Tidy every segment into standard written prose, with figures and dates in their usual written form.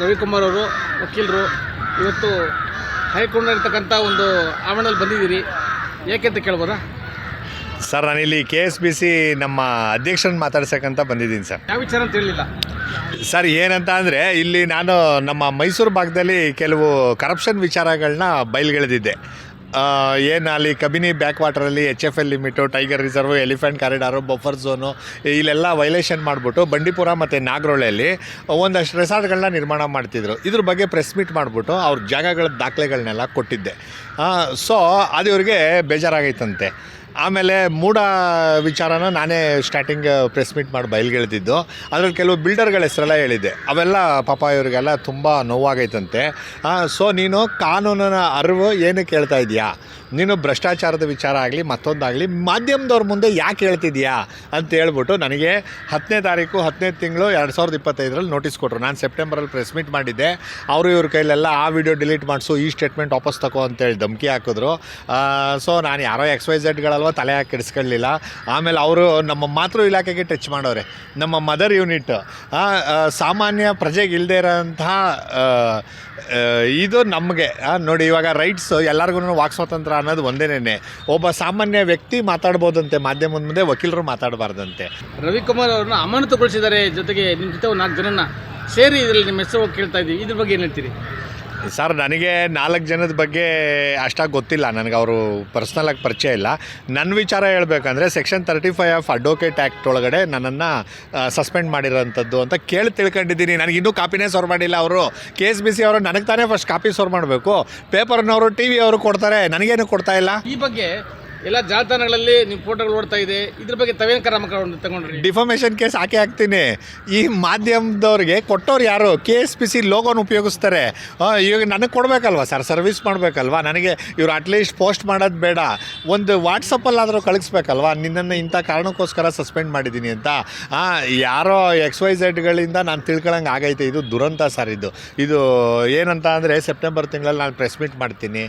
ರವಿಕುಮಾರ್ ಅವರು ವಕೀಲರು ಇವತ್ತು ಹೈಕೋರ್ಟ್ನಲ್ಲಿರ್ತಕ್ಕಂಥ ಒಂದು ಆವರಣದಲ್ಲಿ ಬಂದಿದ್ದೀರಿ, ಏಕೆ ಅಂತ ಕೇಳ್ಬೋದಾ? ಸರ್, ನಾನಿಲ್ಲಿ KSBC ನಮ್ಮ ಅಧ್ಯಕ್ಷರನ್ನ ಮಾತಾಡ್ಸಕ್ಕಂತ ಬಂದಿದ್ದೀನಿ ಸರ್. ಯಾವ ವಿಚಾರ ಅಂತ ಹೇಳಿಲ್ಲ ಸರ್. ಏನಂತ ಅಂದರೆ ಇಲ್ಲಿ ನಾನು ನಮ್ಮ ಮೈಸೂರು ಭಾಗದಲ್ಲಿ ಕೆಲವು ಕರಪ್ಷನ್ ವಿಚಾರಗಳನ್ನ ಬಯಲ್ಗೆಳೆದಿದ್ದೆ. ಏನು ಅಲ್ಲಿ ಕಬಿನಿ ಬ್ಯಾಕ್ ವಾಟರಲ್ಲಿ HFL limit, tiger reserve, elephant corridor, buffer zone ಇಲ್ಲೆಲ್ಲ ವೈಲೇಷನ್ ಮಾಡಿಬಿಟ್ಟು ಬಂಡೀಪುರ ಮತ್ತು ನಾಗರೋಳಲ್ಲಿ ಒಂದಷ್ಟು ರೆಸಾರ್ಟ್ಗಳನ್ನ ನಿರ್ಮಾಣ ಮಾಡ್ತಿದ್ರು. ಇದ್ರ ಬಗ್ಗೆ ಪ್ರೆಸ್ ಮೀಟ್ ಮಾಡಿಬಿಟ್ಟು ಅವ್ರ ಜಾಗಗಳ ದಾಖಲೆಗಳನ್ನೆಲ್ಲ ಕೊಟ್ಟಿದ್ದೆ. ಸೊ ಅದು ಇವ್ರಿಗೆ ಬೇಜಾರಾಗೈತಂತೆ. ಆಮೇಲೆ ಮೂಡ ವಿಚಾರನ ನಾನೇ ಸ್ಟಾರ್ಟಿಂಗ್ ಪ್ರೆಸ್ ಮೀಟ್ ಮಾಡಿ ಬಯಲ್ಗೆಳೆದಿದ್ದು. ಅದರಲ್ಲಿ ಕೆಲವು ಬಿಲ್ಡರ್ಗಳ ಹೆಸರೆಲ್ಲ ಹೇಳಿದ್ದೆ. ಅವೆಲ್ಲ ಪಾಪ ಇವರಿಗೆಲ್ಲ ತುಂಬ ನೋವಾಗೈತಂತೆ. ಸೊ ನೀನು ಕಾನೂನಿನ ಅರಿವು ಏನಕ್ಕೆ ಹೇಳ್ತಾ ಇದೆಯಾ? ನೀನು ಭ್ರಷ್ಟಾಚಾರದ ವಿಚಾರ ಆಗಲಿ ಮತ್ತೊಂದಾಗಲಿ ಮಾಧ್ಯಮದವ್ರ ಮುಂದೆ ಯಾಕೆ ಹೇಳ್ತಿದ್ಯಾ ಅಂತ ಹೇಳ್ಬಿಟ್ಟು ನನಗೆ 10ನೇ ತಾರೀಕು 10ನೇ ತಿಂಗಳು 2025ರಲ್ಲಿ ನೋಟಿಸ್ ಕೊಟ್ಟರು. ನಾನು ಸೆಪ್ಟೆಂಬರಲ್ಲಿ ಪ್ರೆಸ್ ಮೀಟ್ ಮಾಡಿದ್ದೆ. ಅವರು ಇವ್ರ ಕೈಲೆಲ್ಲ ಆ ವಿಡಿಯೋ ಡಿಲೀಟ್ ಮಾಡಿಸು, ಈ ಸ್ಟೇಟ್ಮೆಂಟ್ ವಾಪಸ್ ತಗೋ ಅಂತೇಳಿ ಧಮಕಿ ಹಾಕಿದ್ರು. ಸೊ ನಾನು ಯಾರೋ XYZಗಳಲ್ವ ತಲೆ ಹಾಕಿ ಕೆಡಿಸ್ಕೊಳ್ಳಲಿಲ್ಲ. ಆಮೇಲೆ ಅವರು ನಮ್ಮ ಮಾತೃ ಇಲಾಖೆಗೆ ಟಚ್ ಮಾಡೋರೆ. ನಮ್ಮ ಮದರ್ ಯೂನಿಟ್ ಸಾಮಾನ್ಯ ಪ್ರಜೆಗೆ ಇಲ್ಲದೆ ಇರೋಂತಹ ಇದು ನಮಗೆ ನೋಡಿ, ಇವಾಗ ರೈಟ್ಸ್ ಎಲ್ಲರಿಗೂ ವಾಕ್ ಸ್ವಾತಂತ್ರ್ಯ ಅನ್ನೋದು ಒಂದೇನೇ. ಒಬ್ಬ ಸಾಮಾನ್ಯ ವ್ಯಕ್ತಿ ಮಾತಾಡ್ಬೋದಂತೆ ಮಾಧ್ಯಮದ ಮುಂದೆ, ವಕೀಲರು ಮಾತಾಡಬಾರ್ದಂತೆ. ರವಿಕುಮಾರ್ ಅವ್ರನ್ನ ಅಮಾನತುಗೊಳಿಸಿದ್ದಾರೆ, ಜೊತೆಗೆ ನಿಮ್ಮ ಜೊತೆ ಒಂದು 4 ಜನನ ಸೇರಿ ಇದರಲ್ಲಿ ನಿಮ್ಮ ಹೆಸರು ಕೇಳ್ತಾ ಇದ್ದೀವಿ. ಇದ್ರ ಬಗ್ಗೆ ಏನು ಹೇಳ್ತೀರಿ? ಸರ್, ನನಗೆ 4 ಜನದ ಬಗ್ಗೆ ಅಷ್ಟಾಗಿ ಗೊತ್ತಿಲ್ಲ. ನನಗೆ ಅವರು ಪರ್ಸ್ನಲಾಗಿ ಪರಿಚಯ ಇಲ್ಲ. ನನ್ನ ವಿಚಾರ ಹೇಳಬೇಕಂದ್ರೆ ಸೆಕ್ಷನ್ 35 ಆಫ್ ಅಡ್ವೊಕೇಟ್ ಆ್ಯಕ್ಟ್ ಒಳಗಡೆ ನನ್ನನ್ನು ಸಸ್ಪೆಂಡ್ ಮಾಡಿರೋಂಥದ್ದು ಅಂತ ತಿಳ್ಕೊಂಡಿದ್ದೀನಿ. ನನಗಿನ್ನೂ ಕಾಪಿನೇ ಸೋರ್ ಮಾಡಿಲ್ಲ ಅವರು. KSBC ಅವರು ನನಗೆ ತಾನೇ ಫಸ್ಟ್ ಕಾಪಿ ಸೋರ್ ಮಾಡಬೇಕು. ಪೇಪರ್ನವರು TV ಅವರು ಕೊಡ್ತಾರೆ, ನನಗೇನು ಕೊಡ್ತಾ ಇಲ್ಲ. ಈ ಬಗ್ಗೆ ಎಲ್ಲ ಜಾಲತಾಣಗಳಲ್ಲಿ ನಿಮ್ಮ ಫೋಟೋಗಳು ಓಡ್ತಾ ಇದೆ. ಇದ್ರ ಬಗ್ಗೆ ತಾವೇನು ಕ್ರಮ ತಗೊಂಡ್ರಿ? ಡಿಫಾಮೇಷನ್ ಕೇಸ್ ಹಾಕ್ತೀನಿ. ಈ ಮಾಧ್ಯಮದವ್ರಿಗೆ ಕೊಟ್ಟವ್ರು ಯಾರು? KSBC ಲೋಗೋನ ಉಪಯೋಗಿಸ್ತಾರೆ. ಇವಾಗ ನನಗೆ ಕೊಡಬೇಕಲ್ವ ಸರ್, ಸರ್ವಿಸ್ ಮಾಡಬೇಕಲ್ವ ನನಗೆ. ಇವ್ರು ಅಟ್ಲೀಸ್ಟ್ ಪೋಸ್ಟ್ ಮಾಡೋದು ಬೇಡ, ಒಂದು ವಾಟ್ಸಪ್ಪಲ್ಲಾದರೂ ಕಳಿಸ್ಬೇಕಲ್ವ, ನಿನ್ನನ್ನು ಇಂಥ ಕಾರಣಕ್ಕೋಸ್ಕರ ಸಸ್ಪೆಂಡ್ ಮಾಡಿದ್ದೀನಿ ಅಂತ. ಯಾರೋ XYZಗಳಿಂದ ನಾನು ತಿಳ್ಕೊಳಂಗೆ ಆಗೈತೆ. ಇದು ದುರಂತ ಸರ್. ಇದು ಏನಂತ ಅಂದರೆ ಸೆಪ್ಟೆಂಬರ್ ತಿಂಗಳಲ್ಲಿ ನಾನು ಪ್ರೆಸ್ ಮೀಟ್ ಮಾಡ್ತೀನಿ.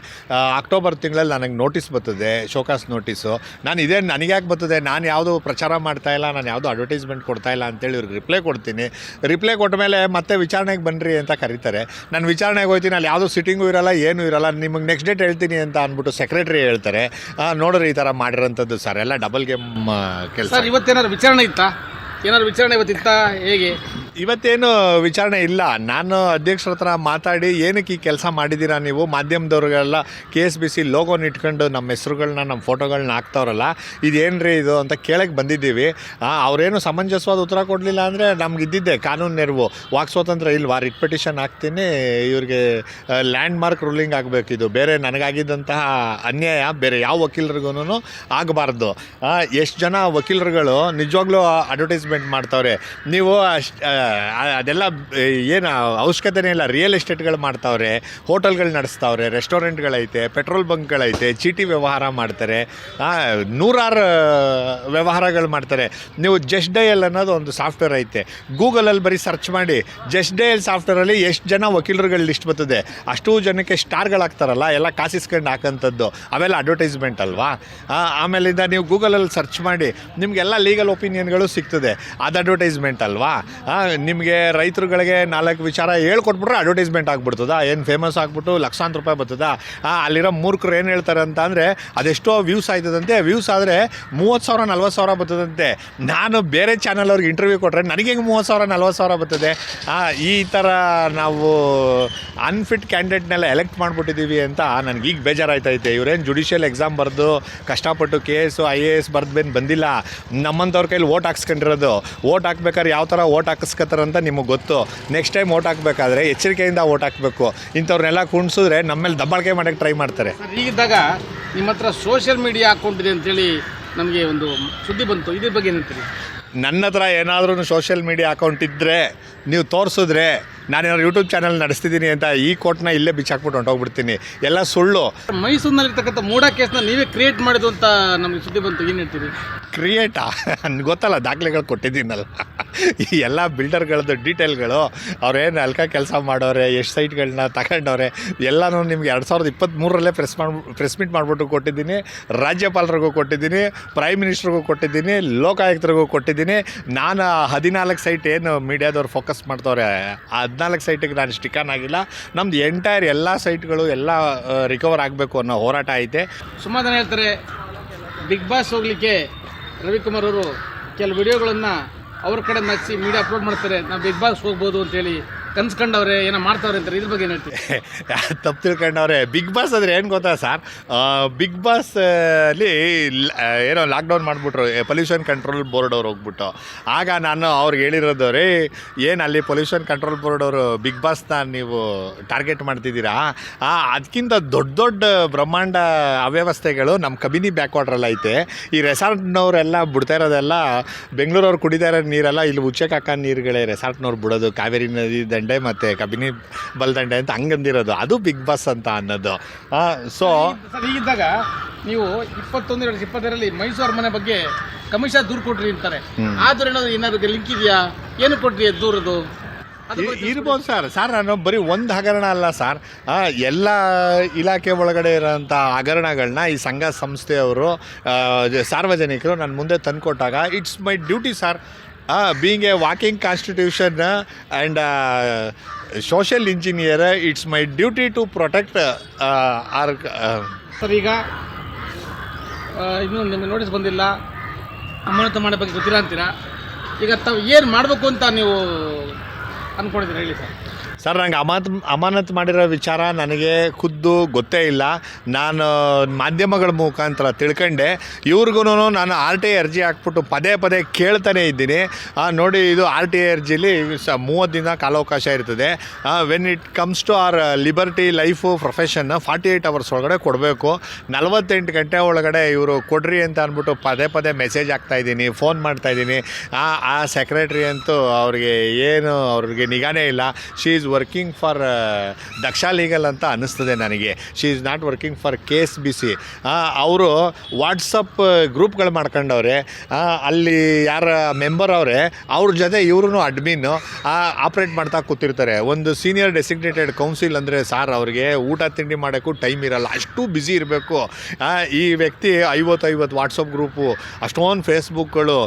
ಅಕ್ಟೋಬರ್ ತಿಂಗಳಲ್ಲಿ ನನಗೆ ನೋಟಿಸ್ ಬರ್ತದೆ, ಶೋಕಾಸ್ ನೋಟಿಸು. ನನಗೆ ಯಾಕೆ ಬರ್ತದೆ? ನಾನು ಯಾವುದು ಪ್ರಚಾರ ಮಾಡ್ತಾ ಇಲ್ಲ, ನಾನು ಯಾವುದು ಅಡ್ವರ್ಟೈಸ್ಮೆಂಟ್ ಕೊಡ್ತಾ ಇಲ್ಲ ಅಂತೇಳಿ ಇವ್ರಿಗೆ ರಿಪ್ಲೈ ಕೊಡ್ತೀನಿ. ರಿಪ್ಲೈ ಕೊಟ್ಟ ಮೇಲೆ ಮತ್ತೆ ವಿಚಾರಣೆಗೆ ಬನ್ನಿರಿ ಅಂತ ಕರೀತಾರೆ. ನಾನು ವಿಚಾರಣೆಗೆ ಹೋಗ್ತೀನಿ, ಅಲ್ಲಿ ಯಾವುದೂ ಸಿಟ್ಟಿಂಗು ಇರೋಲ್ಲ, ಏನೂ ಇರೋಲ್ಲ. ನಿಮಗೆ ನೆಕ್ಸ್ಟ್ ಡೇಟ್ ಹೇಳ್ತೀನಿ ಅಂತ ಅಂದ್ಬಿಟ್ಟು ಸೆಕ್ರೆಟರಿ ಹೇಳ್ತಾರೆ. ನೋಡ್ರಿ ಈ ಥರ ಮಾಡಿರೋಂಥದ್ದು ಸರ್, ಎಲ್ಲ ಡಬಲ್ ಗೇಮ್ ಕೆಲಸ. ಸರ್, ಇವತ್ತೇನಾದ್ರು ವಿಚಾರಣೆ ಇತ್ತಾ? ಏನಾದ್ರು ವಿಚಾರಣೆ ಇವತ್ತಿತ್ತಾ? ಹೇಗೆ? ಇವತ್ತೇನು ವಿಚಾರಣೆ ಇಲ್ಲ. ನಾನು ಅಧ್ಯಕ್ಷರ ಹತ್ರ ಮಾತಾಡಿ ಏನಕ್ಕೆ ಈ ಕೆಲಸ ಮಾಡಿದ್ದೀರಾ ನೀವು, ಮಾಧ್ಯಮದವ್ರಿಗೆಲ್ಲ KSBC ಲೋಗೋನ ಇಟ್ಕೊಂಡು ನಮ್ಮ ಹೆಸ್ರುಗಳನ್ನ ನಮ್ಮ ಫೋಟೋಗಳನ್ನ ಹಾಕ್ತವ್ರಲ್ಲ, ಇದೇನು ಇದು ಅಂತ ಕೇಳಕ್ಕೆ ಬಂದಿದ್ದೀವಿ. ಅವರೇನು ಸಮಂಜಸವಾದ ಉತ್ತರ ಕೊಡಲಿಲ್ಲ ಅಂದರೆ ನಮ್ಗೆ ಇದ್ದಿದ್ದೆ ಕಾನೂನು ನೆರವು. ವಾಕ್ ಸ್ವಾತಂತ್ರ್ಯ ಇಲ್ವಾ, ರಿಟ್ ಪಿಟಿಷನ್ ಹಾಕ್ತೀನಿ, ಇವ್ರಿಗೆ ಲ್ಯಾಂಡ್ ಮಾರ್ಕ್ ರೂಲಿಂಗ್ ಆಗಬೇಕು. ಇದು ಬೇರೆ ನನಗಾಗಿದ್ದಂತಹ ಅನ್ಯಾಯ ಬೇರೆ ಯಾವ ವಕೀಲರಿಗೂ ಆಗಬಾರ್ದು. ಎಷ್ಟು ಜನ ವಕೀಲರುಗಳು ನಿಜವಾಗ್ಲೂ ಅಡ್ವರ್ಟೈಸ್ಮೆಂಟ್ ಮಾಡ್ತಾವ್ರೆ. ನೀವು ಅದೆಲ್ಲ ಏನು ಅವಶ್ಯಕತೆನೇ ಇಲ್ಲ. ರಿಯಲ್ ಎಸ್ಟೇಟ್ಗಳು ಮಾಡ್ತಾವ್ರೆ, ಹೋಟೆಲ್ಗಳು ನಡೆಸ್ತಾವ್ರೆ, ರೆಸ್ಟೋರೆಂಟ್ಗಳೈತೆ, ಪೆಟ್ರೋಲ್ ಬಂಕ್ಗಳೈತೆ, ಚೀಟಿ ವ್ಯವಹಾರ ಮಾಡ್ತಾರೆ, ನೂರಾರು ವ್ಯವಹಾರಗಳು ಮಾಡ್ತಾರೆ. ನೀವು ಜಸ್ಟ್ ಡಯಲ್ ಅನ್ನೋದು ಒಂದು ಸಾಫ್ಟ್ವೇರ್ ಐತೆ, ಗೂಗಲಲ್ಲಿ ಬರೀ ಸರ್ಚ್ ಮಾಡಿ ಜಸ್ಟ್ ಡಯಲ್ ಸಾಫ್ಟ್ವೇರಲ್ಲಿ ಎಷ್ಟು ಜನ ವಕೀಲರುಗಳ ಲಿಸ್ಟ್ ಬರ್ತದೆ. ಅಷ್ಟು ಜನಕ್ಕೆ ಸ್ಟಾರ್ಗಳಾಗ್ತಾರಲ್ಲ, ಎಲ್ಲ ಕಾಸಿಸ್ಕೊಂಡು ಹಾಕೋಂಥದ್ದು, ಅವೆಲ್ಲ ಅಡ್ವರ್ಟೈಸ್ಮೆಂಟ್ ಅಲ್ವಾ? ಆಮೇಲಿಂದ ನೀವು ಗೂಗಲಲ್ಲಿ ಸರ್ಚ್ ಮಾಡಿ ನಿಮಗೆಲ್ಲ ಲೀಗಲ್ ಒಪಿನಿಯನ್ಗಳು ಸಿಗ್ತದೆ, ಅದು ಅಡ್ವರ್ಟೈಸ್ಮೆಂಟ್ ಅಲ್ವಾ? ನಿಮಗೆ ರೈತರುಗಳಿಗೆ 4 ವಿಚಾರ ಹೇಳ್ಕೊಟ್ಬಿಟ್ರೆ ಅಡ್ವರ್ಟೈಸ್ಮೆಂಟ್ ಆಗ್ಬಿಡ್ತದ? ಏನು ಫೇಮಸ್ ಆಗಿಬಿಟ್ಟು ಲಕ್ಷಾಂತರ ರೂಪಾಯಿ ಬರ್ತದ? ಅಲ್ಲಿರೋ ಮೂರ್ಖರು ಏನು ಹೇಳ್ತಾರೆ ಅಂತ ಅಂದರೆ ಅದೆಷ್ಟೋ ವ್ಯೂಸ್ ಆಯ್ತದಂತೆ. ವ್ಯೂಸ್ ಆದರೆ 30,000 40,000 ಬರ್ತದಂತೆ. ನಾನು ಬೇರೆ ಚಾನಲ್ ಅವ್ರಿಗೆ ಇಂಟರ್ವ್ಯೂ ಕೊಟ್ಟರೆ ನನಗೆ 30,000 40,000 ಬರ್ತದೆ. ಈ ಥರ ನಾವು ಅನ್ಫಿಟ್ ಕ್ಯಾಂಡಿಡೇಟ್ನೆಲ್ಲ ಎಲೆಕ್ಟ್ ಮಾಡಿಬಿಟ್ಟಿದ್ದೀವಿ ಅಂತ ನನಗೀಗ ಬೇಜಾರಾಯ್ತೈತೆ. ಇವರೇನು ಜುಡಿಷಿಯಲ್ ಎಕ್ಸಾಮ್ ಬರೆದು ಕಷ್ಟಪಟ್ಟು KS IAS ಬರೆದು ಬಂದಿಲ್ಲ. ನಮ್ಮಂಥವ್ರ ಕೈಲಿ ಓಟ್ ಹಾಕ್ಸ್ಕೊಂಡಿರೋದು. ಓಟ್ ಹಾಕ್ಬೇಕಾದ್ರೆ ಯಾವ ಥರ ಓಟ್ ಹಾಕಿಸ್ಕೊತಾರಂತ ನಿಮಗೆ ಗೊತ್ತು. ನೆಕ್ಸ್ಟ್ ಟೈಮ್ ಓಟ್ ಹಾಕಬೇಕಾದ್ರೆ ಎಚ್ಚರಿಕೆಯಿಂದ ಓಟ್ ಹಾಕಬೇಕು. ಇಂಥವ್ರನ್ನೆಲ್ಲ ಕುಣಿಸಿದ್ರೆ ನಮ್ಮ ಮೇಲೆ ದಬ್ಬಾಳಿಕೆ ಮಾಡೋಕ್ಕೆ ಟ್ರೈ ಮಾಡ್ತಾರೆ. ಹೀಗಿದ್ದಾಗ ನಿಮ್ಮ ಹತ್ರ ಸೋಷಿಯಲ್ ಮೀಡಿಯಾ ಅಕೌಂಟ್ ಇದೆ ಅಂತೇಳಿ ನಮಗೆ ಒಂದು ಸುದ್ದಿ ಬಂತು. ಇದ್ರ ಬಗ್ಗೆ ಏನಂತೀರಿ? ನನ್ನ ಹತ್ರ ಏನಾದ್ರೂ ಸೋಷಿಯಲ್ ಮೀಡಿಯಾ ಅಕೌಂಟ್ ಇದ್ದರೆ ನೀವು ತೋರಿಸಿದ್ರೆ ನಾನೇನಾದ್ರು ಯೂಟ್ಯೂಬ್ ಚಾನಲ್ ನಡೆಸ್ತಿದ್ದೀನಿ ಅಂತ ಈ ಕೋಟ್ನ ಇಲ್ಲೇ ಬಿಚ್ಚಾಕ್ಬಿಟ್ಟು ಹೊಂಟೋಗ್ಬಿಡ್ತೀನಿ. ಎಲ್ಲ ಸುಳ್ಳು. ಮೈಸೂರಿನಲ್ಲಿರ್ತಕ್ಕಂಥ ಮೂಡ ಕೇಸ್ನ ನೀವೇ ಕ್ರಿಯೇಟ್ ಮಾಡಿದ್ದು ಅಂತ ನಮಗೆ ಸುದ್ದಿ ಬಂತು. ಏನು ಹೇಳ್ತೀರಿ? ಕ್ರಿಯೇಟಾ ಗೊತ್ತಲ್ಲ, ದಾಖಲೆಗಳು ಕೊಟ್ಟಿದ್ದೀನಲ್ಲ. ಈ ಎಲ್ಲ ಬಿಲ್ಡರ್ಗಳದ್ದು ಡೀಟೇಲ್ಗಳು ಅವ್ರೇನು ಅಲ್ಕ ಕೆಲಸ ಮಾಡೋರೆ, ಎಷ್ಟು ಸೈಟ್ಗಳನ್ನ ತಗೊಂಡವ್ರೆ ಎಲ್ಲನೂ ನಿಮ್ಗೆ 2023ರಲ್ಲೇ ಪ್ರೆಸ್ ಮೀಟ್ ಮಾಡಿಬಿಟ್ಟು ಕೊಟ್ಟಿದ್ದೀನಿ. ರಾಜ್ಯಪಾಲರಿಗೂ ಕೊಟ್ಟಿದ್ದೀನಿ, ಪ್ರೈಮ್ ಮಿನಿಸ್ಟ್ರಿಗೂ ಕೊಟ್ಟಿದ್ದೀನಿ, ಲೋಕಾಯುಕ್ತರಿಗೂ ಕೊಟ್ಟಿದ್ದೀನಿ. ನಾನು 14 ಸೈಟ್ ಏನು ಮೀಡಿಯಾದವ್ರು ಫೋಕಸ್ ಮಾಡ್ತವ್ರೆ ಆ 14 ಸೈಟಿಗೆ ನಾನು ಸ್ಟಿಕನ್ ಆಗಿಲ್ಲ. ನಮ್ದು ಎಂಟೈರ್ ಎಲ್ಲ ಸೈಟ್ಗಳು ಎಲ್ಲ ರಿಕವರ್ ಆಗಬೇಕು ಅನ್ನೋ ಹೋರಾಟ ಐತೆ. ಸುಮಾರು ಜನ ಹೇಳ್ತಾರೆ ಬಿಗ್ ಬಾಸ್ ಹೋಗ್ಲಿಕ್ಕೆ ರವಿಕುಮಾರ್ ಅವರು ಕೆಲವು ವಿಡಿಯೋಗಳನ್ನು ಅವ್ರ ಕಡೆ ನಗಿಸಿ ಮೀಡಿಯಾ ಅಪ್ಲೋಡ್ ಮಾಡ್ತಾರೆ, ನಾವು ಬಿಗ್ ಬಾಸ್ ಹೋಗ್ಬೋದು ಅಂತೇಳಿ ಕನ್ಸ್ಕೊಂಡವ್ರೆ, ಏನೋ ಮಾಡ್ತಾವ್ರೆ ಅಂತಾರೆ. ಇದ್ರ ಬಗ್ಗೆ ಏನು ಹೇಳ್ತೀವಿ? ತಪ್ಪು ತಿಳ್ಕೊಂಡವ್ರೆ. ಬಿಗ್ ಬಾಸ್ ಅಂದರೆ ಏನು ಗೊತ್ತಾ ಸರ್, ಬಿಗ್ ಬಾಸ್ ಅಲ್ಲಿ ಏನೋ ಲಾಕ್ಡೌನ್ ಮಾಡಿಬಿಟ್ರು ಪೊಲ್ಯೂಷನ್ ಕಂಟ್ರೋಲ್ ಬೋರ್ಡ್ ಅವ್ರು ಹೋಗ್ಬಿಟ್ಟು. ಆಗ ನಾನು ಅವ್ರಿಗೆ ಹೇಳಿರೋದು, ರೀ ಏನು ಅಲ್ಲಿ ಪೊಲ್ಯೂಷನ್ ಕಂಟ್ರೋಲ್ ಬೋರ್ಡ್ ಅವರು ಬಿಗ್ ಬಾಸ್ನ ನೀವು ಟಾರ್ಗೆಟ್ ಮಾಡ್ತಿದ್ದೀರಾ, ಅದಕ್ಕಿಂತ ದೊಡ್ಡ ದೊಡ್ಡ ಬ್ರಹ್ಮಾಂಡ ಅವ್ಯವಸ್ಥೆಗಳು ನಮ್ಮ ಕಬಿನಿ ಬ್ಯಾಕ್ ವಾಟ್ರಲ್ಲಿ ಐತೆ. ಈ ರೆಸಾರ್ಟ್ನವರೆಲ್ಲ ಬಿಡ್ತಾ ಇರೋದೆಲ್ಲ ಬೆಂಗಳೂರವ್ರು ಕುಡಿತಾ ಇರೋ ನೀರೆಲ್ಲ ಇಲ್ಲಿ ಉಚ್ಚಕ್ಕೆ ಹಾಕೋ ನೀರುಗಳೇ ರೆಸಾರ್ಟ್ನವ್ರು ಬಿಡೋದು, ಕಾವೇರಿ ನದಿ ದಂಡೆ ಮತ್ತು ಕಬಿನಿ ಬಲ್ದಂಡೆ ಅಂತ ಹಂಗಂದಿರೋದು. ಅದು ಬಿಗ್ ಬಾಸ್ ಅಂತ ಅನ್ನೋದು. ಸೊ ಸರ್, ಹೀಗಿದ್ದಾಗ ನೀವು 21-22 ಮೈಸೂರು ಮನೆ ಬಗ್ಗೆ ಕಮಿಷನ್ ದೂರು ಕೊಟ್ರಿ ಅಂತಾರೆ. ಆ ದೂರ ಏನಾದ್ರು ಲಿಂಕ್ ಇದೆಯಾ? ಏನು ಕೊಟ್ರಿ ದೂರದು? ಇರ್ಬೋದು ಸರ್ ನಾನು ಬರೀ ಒಂದು ಹಗರಣ ಅಲ್ಲ ಸರ್, ಎಲ್ಲ ಇಲಾಖೆ ಒಳಗಡೆ ಇರೋಂಥ ಹಗರಣಗಳನ್ನ ಈ ಸಂಘ ಸಂಸ್ಥೆಯವರು ಸಾರ್ವಜನಿಕರು ನನ್ನ ಮುಂದೆ ತಂದುಕೊಟ್ಟಾಗ it's my duty sir. Being a walking constitution and social engineer, it's my duty to protect our. Sir, ಈಗ ಇನ್ನೂ ನಿಮಗೆ ನೋಟಿಸ್ ಬಂದಿಲ್ಲ, ಅಮಾನತು ಮಾಡೋ ಬಗ್ಗೆ ಗೊತ್ತಿಲ್ಲ ಅಂತೀರಾ. ಈಗ ತಾವು ಏನು ಮಾಡಬೇಕು ಅಂತ ನೀವು ಅಂದ್ಕೊಂಡಿದ್ದೀರಾ ಹೇಳಿ ಸರ್? ಸರ್, ನಂಗೆ ಅಮಾನತು ಮಾಡಿರೋ ವಿಚಾರ ನನಗೆ ಖುದ್ದು ಗೊತ್ತೇ ಇಲ್ಲ. ನಾನು ಮಾಧ್ಯಮಗಳ ಮುಖಾಂತರ ತಿಳ್ಕೊಂಡೆ. ಇವ್ರಿಗೂ ನಾನು RTI ಅರ್ಜಿ ಹಾಕ್ಬಿಟ್ಟು ಪದೇ ಪದೇ ಕೇಳ್ತಾನೆ ಇದ್ದೀನಿ. ನೋಡಿ, ಇದು RTI ಅರ್ಜಿಲಿ 30 ದಿನ ಕಾಲಾವಕಾಶ ಇರ್ತದೆ. When it comes to our liberty life profession 48 hours ಒಳಗಡೆ ಕೊಡಬೇಕು. 48 ಗಂಟೆ ಒಳಗಡೆ ಇವರು ಕೊಡ್ರಿ ಅಂತ ಅಂದ್ಬಿಟ್ಟು ಪದೇ ಪದೇ ಮೆಸೇಜ್ ಹಾಕ್ತಾಯಿದ್ದೀನಿ, ಫೋನ್ ಮಾಡ್ತಾಯಿದ್ದೀನಿ. ಆ ಸೆಕ್ರೆಟ್ರಿ ಅಂತೂ ಅವ್ರಿಗೆ ನಿಗಾನೇ ಇಲ್ಲ. She is working for Daksha legal ಅಂತ ಅನ್ನಿಸ್ತದೆ ನನಗೆ. She is not working for KSBC. ಅವರು ವಾಟ್ಸಪ್ ಗ್ರೂಪ್ಗಳು ಮಾಡ್ಕೊಂಡವ್ರೆ. ಅಲ್ಲಿ ಯಾರ ಮೆಂಬರ್ ಅವರೇ ಅವ್ರ ಜೊತೆ ಇವ್ರೂ ಅಡ್ಮಿನ್ನು ಆಪ್ರೇಟ್ ಮಾಡ್ತಾ ಕೂತಿರ್ತಾರೆ. ಒಂದು ಸೀನಿಯರ್ ಡೆಸಿಗ್ನೇಟೆಡ್ ಕೌನ್ಸಿಲ್ ಅಂದರೆ ಸಾರ್ ಅವ್ರಿಗೆ ಊಟ ತಿಂಡಿ ಮಾಡೋಕ್ಕೂ ಟೈಮ್ ಇರಲ್ಲ, ಅಷ್ಟು ಬ್ಯುಸಿ ಇರಬೇಕು. ಈ ವ್ಯಕ್ತಿ 50 ವಾಟ್ಸಪ್ ಗ್ರೂಪು, ಅಷ್ಟೊಂದು ಫೇಸ್ಬುಕ್ಗಳು,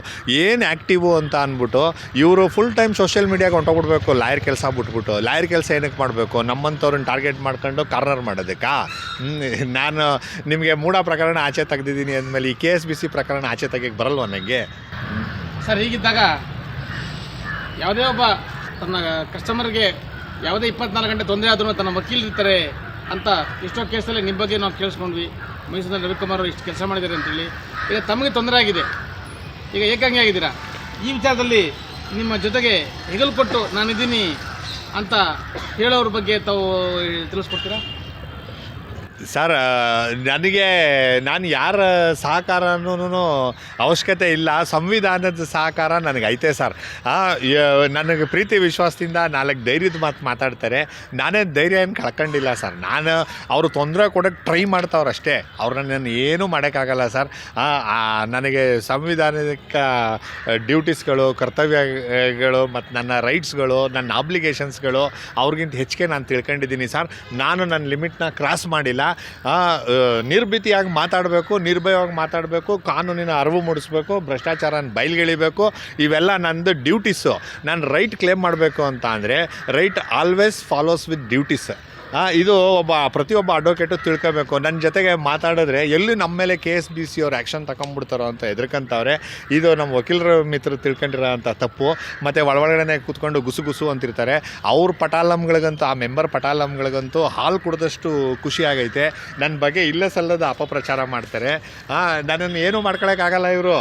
ಏನು ಆ್ಯಕ್ಟಿವು ಅಂತ ಅಂದ್ಬಿಟ್ಟು ಇವರು ಫುಲ್ ಟೈಮ್ ಸೋಷಿಯಲ್ ಮೀಡಿಯಾಗೆ ಹೊಂಟೋಗ್ಬಿಡ್ಬೇಕು. ಲಾಯರ್ ಕೆಲಸ ಬಿಟ್ಬಿಟ್ಟು ಲಾಯರ್ ಕೆಲಸ ಏನಕ್ಕೆ ಮಾಡಬೇಕು? ನಮ್ಮಂಥವ್ರನ್ನ ಟಾರ್ಗೆಟ್ ಮಾಡ್ಕೊಂಡು ಕಾರ್ನರ್ ಮಾಡೋದಕ್ಕಾ? ನಾನು ನಿಮಗೆ ಮೂಢ ಪ್ರಕರಣ ಆಚೆ ತೆಗೆದಿದ್ದೀನಿ ಅಂದಮೇಲೆ ಈ KSBC ಪ್ರಕರಣ ಆಚೆ ತೆಗಿಯಕ್ಕೆ ಬರಲ್ವ ನನಗೆ? ಸರ್, ಹೀಗಿದ್ದಾಗ ಯಾವುದೇ ಒಬ್ಬ ತನ್ನ ಕಸ್ಟಮರ್ಗೆ ಯಾವುದೇ 24 ಗಂಟೆ ತೊಂದರೆ ಆದ್ರೂ ತನ್ನ ವಕೀಲರು ಇರ್ತಾರೆ ಅಂತ ಎಷ್ಟೋ ಕೇಸಲ್ಲಿ ನಿಮ್ಮ ಬಗ್ಗೆ ನಾವು ಕೇಳಿಸ್ಕೊಂಡ್ವಿ. ಮೈಸೂರಿನಲ್ಲಿ ರವಿಕುಮಾರ್ ಅವರು ಇಷ್ಟು ಕೆಲಸ ಮಾಡಿದ್ದಾರೆ ಅಂತೇಳಿ. ಈಗ ತಮಗೆ ತೊಂದರೆ ಆಗಿದೆ, ಈಗ ಏಕಾಂಗಿ ಆಗಿದ್ದೀರಾ. ಈ ವಿಚಾರದಲ್ಲಿ ನಿಮ್ಮ ಜೊತೆಗೆ ಹೆಗಲು ಕೊಟ್ಟು ನಾನಿದ್ದೀನಿ ಅಂತ ಹೇಳೋರ ಬಗ್ಗೆ ತಾವು ತಿಳಿಸ್ಕೊಡ್ತೀರಾ? ಸರ್, ನಾನು ಯಾರ ಸಹಕಾರನೂ ಅವಶ್ಯಕತೆ ಇಲ್ಲ. ಸಂವಿಧಾನದ ಸಹಕಾರ ನನಗೈತೆ ಸರ್. ನನಗೆ ಪ್ರೀತಿ ವಿಶ್ವಾಸದಿಂದ 4 ಧೈರ್ಯದ ಮಾತು ಮಾತಾಡ್ತಾರೆ. ನಾನೇ ಧೈರ್ಯ ಏನು ಕಳ್ಕೊಂಡಿಲ್ಲ ಸರ್. ಅವರು ತೊಂದರೆ ಕೊಡೋಕ್ಕೆ ಟ್ರೈ ಮಾಡ್ತಾವ್ರು ಅಷ್ಟೇ. ಅವ್ರನ್ನ ನಾನು ಏನೂ ಮಾಡೋಕ್ಕಾಗಲ್ಲ ಸರ್. ನನಗೆ ಸಾಂವಿಧಾನಿಕ ಡ್ಯೂಟೀಸ್ಗಳು, ಕರ್ತವ್ಯಗಳು ಮತ್ತು ನನ್ನ ರೈಟ್ಸ್ಗಳು, ನನ್ನ ಆಬ್ಲಿಗೇಷನ್ಸ್ಗಳು ಅವ್ರಿಗಿಂತ ಹೆಚ್ಚಿಗೆ ನಾನು ತಿಳ್ಕೊಂಡಿದ್ದೀನಿ ಸರ್. ನಾನು ನನ್ನ ಲಿಮಿಟ್ನ ಕ್ರಾಸ್ ಮಾಡಿಲ್ಲ. ನಿರ್ಭೀತಿಯಾಗಿ ಮಾತಾಡಬೇಕು, ನಿರ್ಭಯವಾಗಿ ಮಾತಾಡಬೇಕು, ಕಾನೂನಿನ ಅರಿವು ಮೂಡಿಸ್ಬೇಕು, ಭ್ರಷ್ಟಾಚಾರನ ಬಯಲ್ಗೆಳಿಬೇಕು. ಇವೆಲ್ಲ ನನ್ನದು ಡ್ಯೂಟೀಸು. ನಾನು ರೈಟ್ ಕ್ಲೇಮ್ ಮಾಡಬೇಕು ಅಂತ ಅಂದರೆ right always follows with duties. ಇದು ಪ್ರತಿಯೊಬ್ಬ ಅಡ್ವೊಕೇಟು ತಿಳ್ಕೋಬೇಕು. ನನ್ನ ಜೊತೆಗೆ ಮಾತಾಡಿದ್ರೆ ಎಲ್ಲಿ ನಮ್ಮ ಮೇಲೆ KSBC ಅವ್ರು ಆ್ಯಕ್ಷನ್ ತಗೊಂಡ್ಬಿಡ್ತಾರೋ ಅಂತ ಹೆದರ್ಕೊಂತವ್ರೆ. ಇದು ನಮ್ಮ ವಕೀಲರ ಮಿತ್ರರು ತಿಳ್ಕೊಂಡಿರೋ ಅಂಥ ತಪ್ಪು. ಮತ್ತು ಒಳಗಡೆ ಕೂತ್ಕೊಂಡು ಗುಸು ಅಂತಿರ್ತಾರೆ. ಅವ್ರ ಪಟಾಲಮ್ಗಳಿಗಂತೂ, ಆ ಮೆಂಬರ್ ಪಟಾಲಮ್ಗಳಿಗಂತೂ ಹಾಲು ಕುಡಿದಷ್ಟು ಖುಷಿ ಆಗೈತೆ. ನನ್ನ ಬಗ್ಗೆ ಇಲ್ಲ ಸಲ್ಲದ ಅಪಪ್ರಚಾರ ಮಾಡ್ತಾರೆ. ನನ್ನನ್ನು ಏನೂ ಮಾಡ್ಕೊಳಕ್ಕಾಗಲ್ಲ ಇವರು.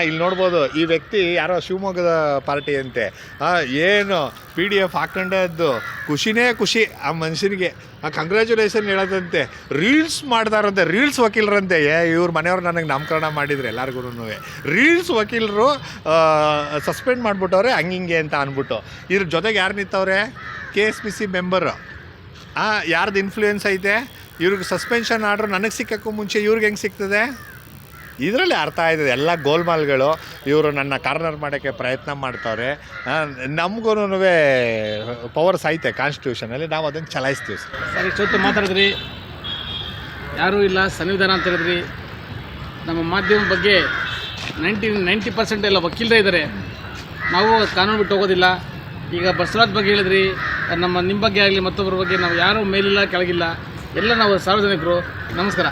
ಇಲ್ಲಿ ನೋಡ್ಬೋದು, ಈ ವ್ಯಕ್ತಿ ಯಾರೋ ಶಿವಮೊಗ್ಗದ ಪಾರ್ಟಿ ಅಂತೆ. ಏನು PDF ಹಾಕ್ಕೊಂಡದ್ದು ಖುಷಿನೇ ಖುಷಿ ಆ ಮನುಷ್ಯನಿಗೆ. ಕಂಗ್ರ್ಯಾಚುಲೇಷನ್ ಹೇಳೋದಂತೆ. ರೀಲ್ಸ್ ಮಾಡ್ತಾರಂತೆ, ರೀಲ್ಸ್ ವಕೀಲರಂತೆ. ಇವ್ರ ಮನೆಯವ್ರು ನನಗೆ ನಾಮಕರಣ ಮಾಡಿದ್ರು ಎಲ್ಲರಿಗೂ. ರೀಲ್ಸ್ ವಕೀಲರು ಸಸ್ಪೆಂಡ್ ಮಾಡಿಬಿಟ್ಟವ್ರೆ ಹಂಗಿಂಗೆ ಅಂತ ಅಂದ್ಬಿಟ್ಟು. ಇದ್ರ ಜೊತೆಗೆ ಯಾರು ನಿಂತವ್ರೆ? KSBC member. ಯಾರ್ದು ಇನ್ಫ್ಲೂಯೆನ್ಸ್ ಐತೆ? ಇವ್ರಿಗೆ ಸಸ್ಪೆನ್ಷನ್ ಆರ್ಡ್ರ್ ನನಗೆ ಸಿಕ್ಕಕ್ಕೂ ಮುಂಚೆ ಇವ್ರಿಗೆ ಹೆಂಗೆ ಸಿಗ್ತದೆ? ಇದರಲ್ಲಿ ಅರ್ಥ ಆಯ್ತದೆ ಎಲ್ಲ ಗೋಲ್ಮಾಲ್ಗಳು. ಇವರು ನನ್ನ ಕಾರ್ನರ್ ಮಾಡೋಕ್ಕೆ ಪ್ರಯತ್ನ ಮಾಡ್ತಾವ್ರೆ. ನಮಗೂ ಪವರ್ಸ್ ಐತೆ ಕಾನ್ಸ್ಟಿಟ್ಯೂಷನಲ್ಲಿ, ನಾವು ಅದನ್ನು ಚಲಾಯಿಸ್ತೀವಿ ಸರ್. ಸರ್ ಇಷ್ಟೊತ್ತು ಮಾತಾಡಿದ್ರಿ, ಯಾರೂ ಇಲ್ಲ ಸಂವಿಧಾನ ಅಂತ ಹೇಳಿದ್ರಿ. ನಮ್ಮ ಮಾಧ್ಯಮ ಬಗ್ಗೆ 90% ಎಲ್ಲ ವಕೀಲರೇ ಇದ್ದಾರೆ. ನಾವು ಕಾನೂನು ಬಿಟ್ಟು ಹೋಗೋದಿಲ್ಲ. ಈಗ ಬಸವರಾಜ್ ಬಗ್ಗೆ ಹೇಳಿದ್ರಿ, ನಿಮ್ಮ ಬಗ್ಗೆ ಆಗಲಿ ಮತ್ತೊಬ್ಬರ ಬಗ್ಗೆ ನಾವು ಯಾರೂ ಮೇಲಿಲ್ಲ ಕೆಳಗಿಲ್ಲ, ಎಲ್ಲ ನಾವು ಸಾರ್ವಜನಿಕರು. ನಮಸ್ಕಾರ.